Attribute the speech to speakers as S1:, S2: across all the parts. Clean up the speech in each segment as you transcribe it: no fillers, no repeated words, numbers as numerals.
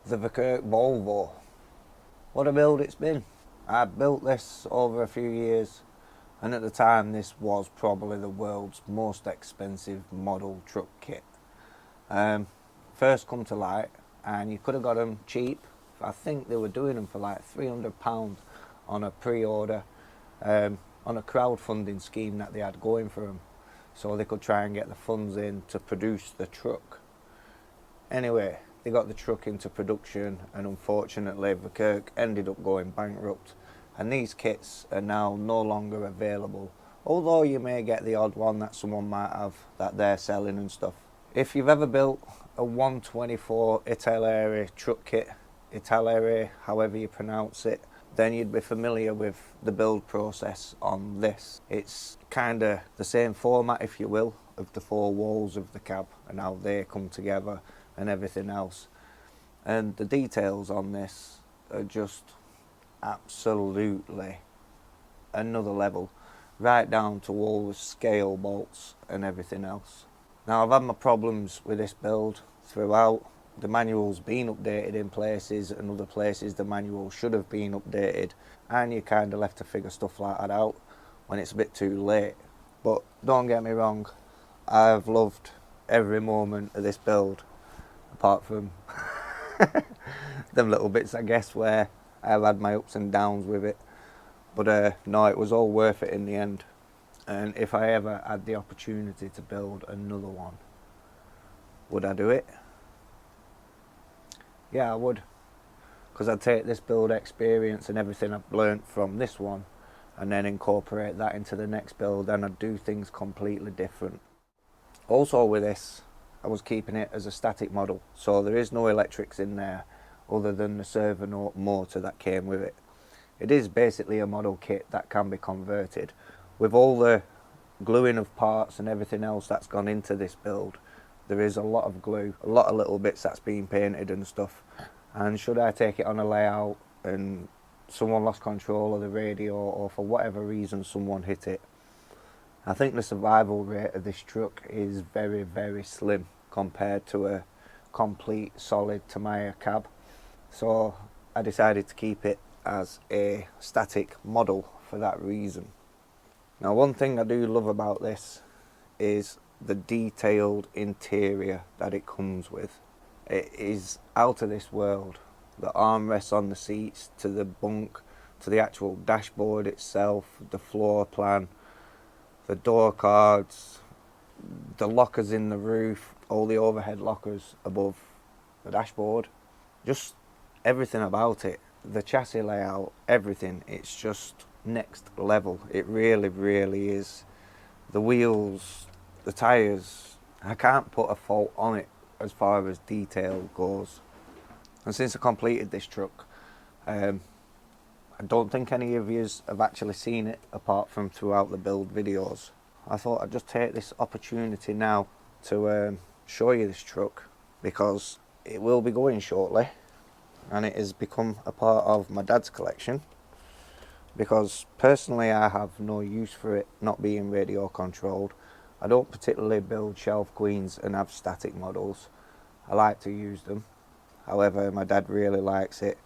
S1: the Verkerk Volvo. What a build it's been. I built this over a few years, and at the time this was probably the world's most expensive model truck kit. First come to light, and you could have got them cheap. I think they were doing them for like £300 on a pre-order, on a crowdfunding scheme that they had going for them, so they could try and get the funds in to produce the truck. Anyway, they got the truck into production, and unfortunately Verkerk ended up going bankrupt, and these kits are now no longer available, although you may get the odd one that someone might have that they're selling and stuff. If you've ever built a 124 Italeri truck kit, Italeri, however you pronounce it, then you'd be familiar with the build process on this. It's kind of the same format, if you will, of the four walls of the cab and how they come together and everything else. And the details on this are just absolutely another level, right down to all the scale bolts and everything else. Now, I've had my problems with this build throughout. The manual's been updated in places, and other places the manual should have been updated, and you kind of left to figure stuff like that out when it's a bit too late. But don't get me wrong, I've loved every moment of this build, apart from them little bits, I guess, where I've had my ups and downs with it. But no, it was all worth it in the end. And if I ever had the opportunity to build another one, would I do it? Yeah, I would. Because I'd take this build experience and everything I've learnt from this one and then incorporate that into the next build, and I'd do things completely different. Also with this, I was keeping it as a static model, so there is no electrics in there other than the servo motor that came with it. It is basically a model kit that can be converted. With all the gluing of parts and everything else that's gone into this build, there is a lot of glue, a lot of little bits that's been painted and stuff. And should I take it on a layout and someone lost control of the radio, or for whatever reason someone hit it, I think the survival rate of this truck is very, very slim compared to a complete solid Tamiya cab. So I decided to keep it as a static model for that reason. Now, one thing I do love about this is the detailed interior that it comes with. It is out of this world. The armrests on the seats, to the bunk, to the actual dashboard itself, the floor plan, the door cards, the lockers in the roof, all the overhead lockers above the dashboard, just everything about it, the chassis layout, everything, it's just next level. It really, really is. The wheels, the tyres, I can't put a fault on it as far as detail goes. And since I completed this truck, I don't think any of you have actually seen it apart from throughout the build videos. I thought I'd just take this opportunity now to show you this truck, because it will be going shortly and it has become a part of my dad's collection, because personally I have no use for it not being radio controlled. I don't particularly build shelf queens and have static models. I like to use them. However, my dad really likes it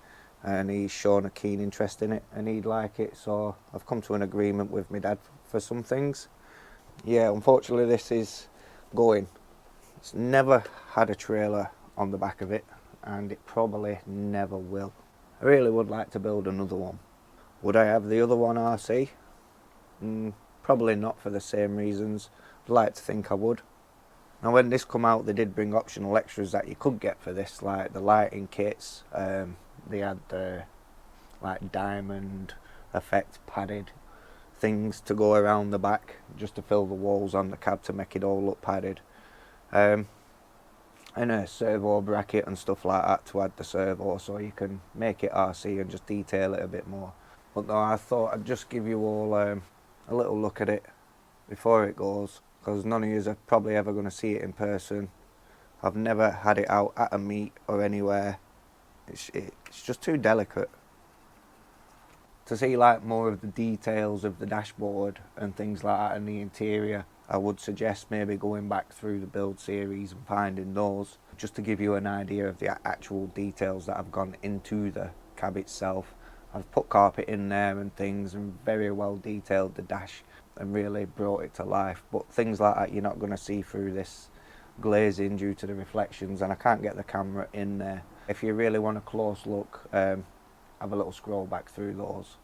S1: and he's shown a keen interest in it and he'd like it, so I've come to an agreement with my dad for some things. Yeah, unfortunately this is going. It's never had a trailer on the back of it, and it probably never will. I really would like to build another one. Would I have the other one RC? Probably not, for the same reasons. I'd like to think I would. Now, when this come out, they did bring optional extras that you could get for this, like the lighting kits. They had like diamond effect padded things to go around the back, just to fill the walls on the cab to make it all look padded. And a servo bracket and stuff like that to add the servo, so you can make it RC and just detail it a bit more. But no, I thought I'd just give you all a little look at it before it goes, because none of you are probably ever going to see it in person. I've never had it out at a meet or anywhere. It's just too delicate. To see like more of the details of the dashboard and things like that in the interior, I would suggest maybe going back through the build series and finding those, just to give you an idea of the actual details that have gone into the cab itself. I've put carpet in there and things, and very well detailed the dash and really brought it to life. But things like that you're not going to see through this glazing due to the reflections, and I can't get the camera in there. If you really want a close look, have a little scroll back through those.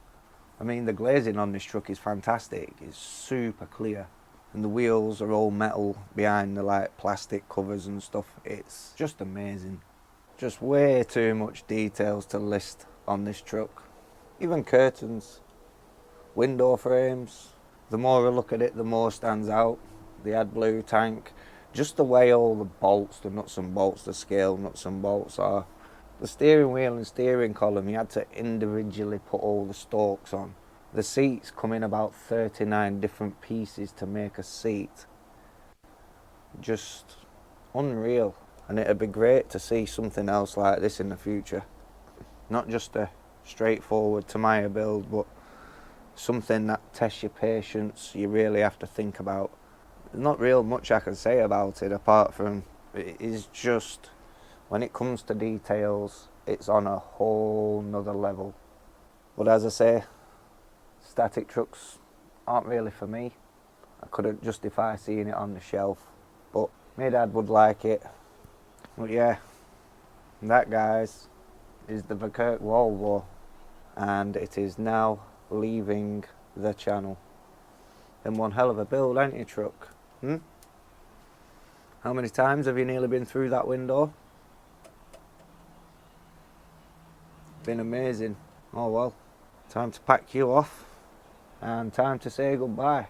S1: I mean, the glazing on this truck is fantastic. It's super clear, and the wheels are all metal behind the like plastic covers and stuff. It's just amazing. Just way too much details to list on this truck. Even curtains, window frames. The more I look at it, the more stands out. The AdBlue tank, just the way all the bolts, the nuts and bolts, the scale nuts and bolts are. The steering wheel and steering column, you had to individually put all the stalks on. The seats come in about 39 different pieces to make a seat. Just unreal. And it'd be great to see something else like this in the future. Not just a straightforward Tamiya build, but something that tests your patience. You really have to think about. There's not real much I can say about it, apart from it is just, when it comes to details, it's on a whole nother level. But as I say, static trucks aren't really for me. I couldn't justify seeing it on the shelf, but my dad would like it. But yeah, that, guys, is the Verkerk Volvo, and it is now leaving the channel. And one hell of a build, ain't you, truck? How many times have you nearly been through that window? Been amazing. Oh well, time to pack you off and time to say goodbye.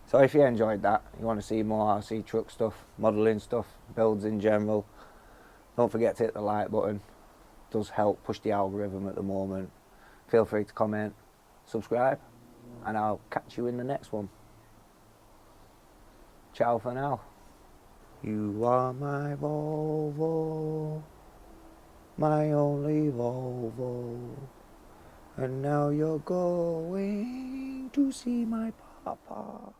S1: So if you enjoyed that, you want to see more RC truck stuff, modelling stuff, builds in general, don't forget to hit the like button. It does help push the algorithm at the moment. Feel free to comment, subscribe, and I'll catch you in the next one. Ciao for now. You are my Volvo, my only Volvo, and now you're going to see my papa.